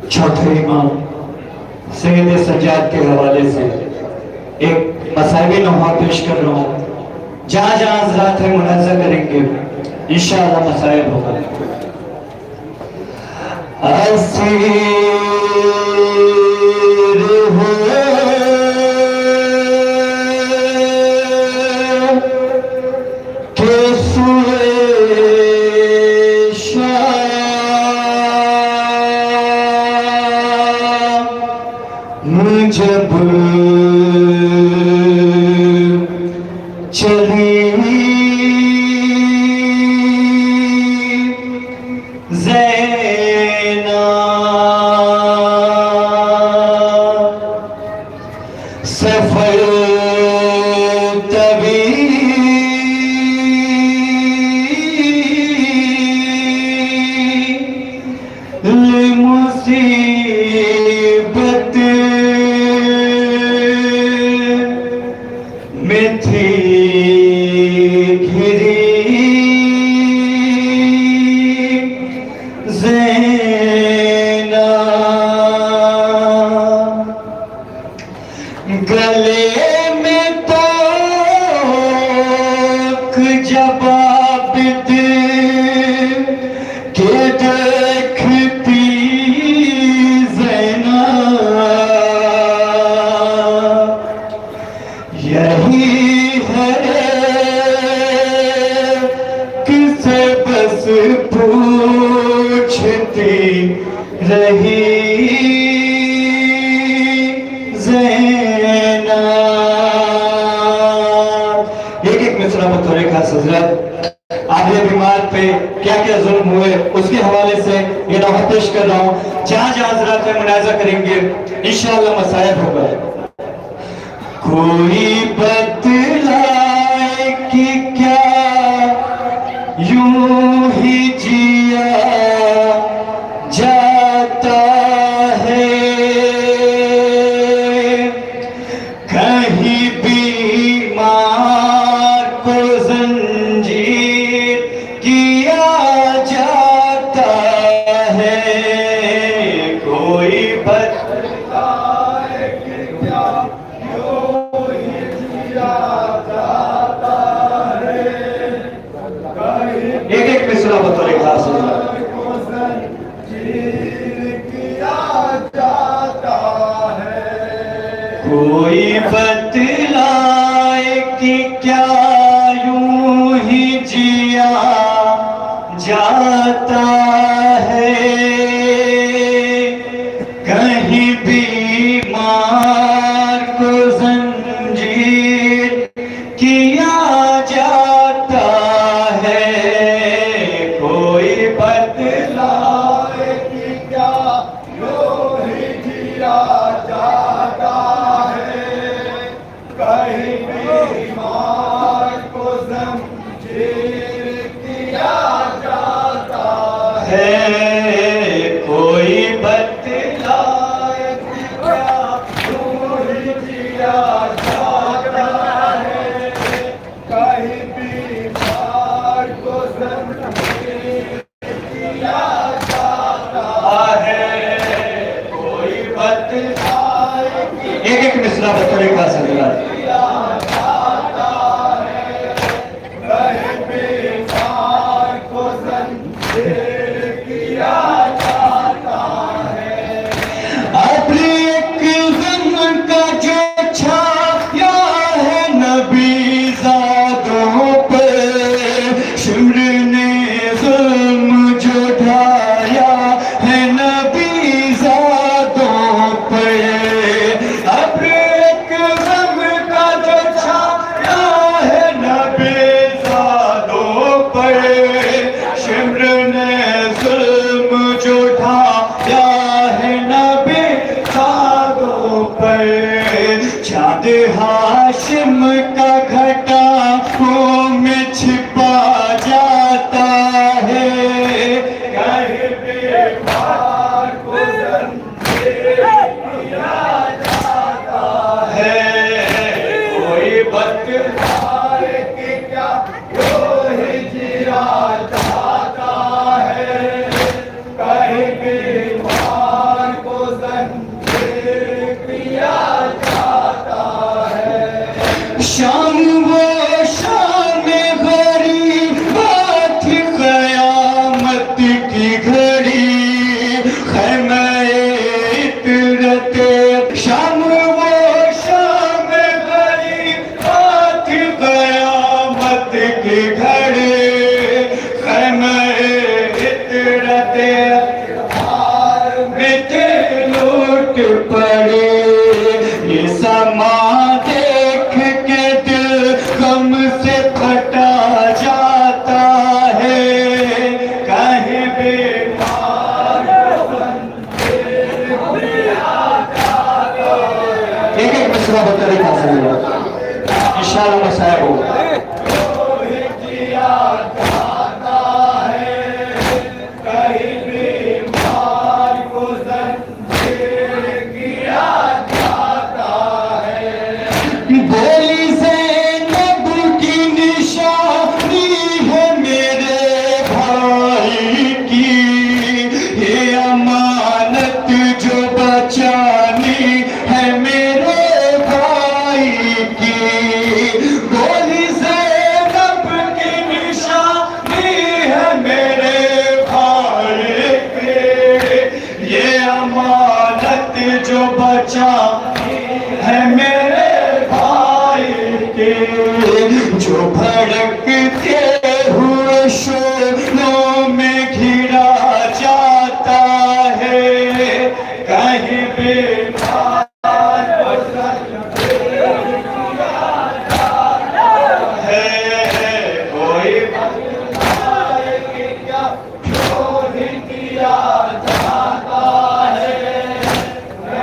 چوتھے امام سید سجاد کے حوالے سے ایک مسائبی نوحہ پیش کر رہا ہوں. جہاں جہاں حضرات ہیں منازع کریں گے انشاءاللہ مسائب ہوگا. اسیر ہو کے سوئے شام جب چلی سفر طویل مصیبت میں تھی گھری گلے میں توک جب عابد کے دیکھتی زینب یہی ہے کسے بس پوچھتی رہی بطور خاص حضرت آدھے بیمار پہ کیا کیا ظلم ہوئے اس کے حوالے سے یہ نوحہ پیش کر رہا ہوں. جہاں جہاں حضرات میں منازع کریں گے انشاءاللہ مسائب ہوگا. کوئی بتلائے کہ کیا یوں ہی جیا جاتا ہے کہیں بیمار کو زنجیر کیا جاتا ہے. کوئی بتلائے کہ کیا یوں ہی جیا جاتا ہے ایک ایک مصرع بطور خاص کو زنجیر کیا جاتا ہے. کوئی بتلائے کہ کیا یوں ہی جیا جاتا ہے کہیں بیمار کو زنجیر کیا جاتا ہے. کوئی بتلائے کہ کیا یوں ہی جیا جاتا ہے کہیں بیمار کو زنجیر کیا جاتا ہے. کوئی بتلائے کہ کیا یوں ہی جیا جاتا ہے کہیں بیمار کو زنجیر کیا جاتا ہے. کوئی بتلائے ایک ایک مصرع بطور خاص حضرات شمر نے ظلم دوسرا بطری کا سلیہ انشاءاللہ مسائب ہو میرے بھائی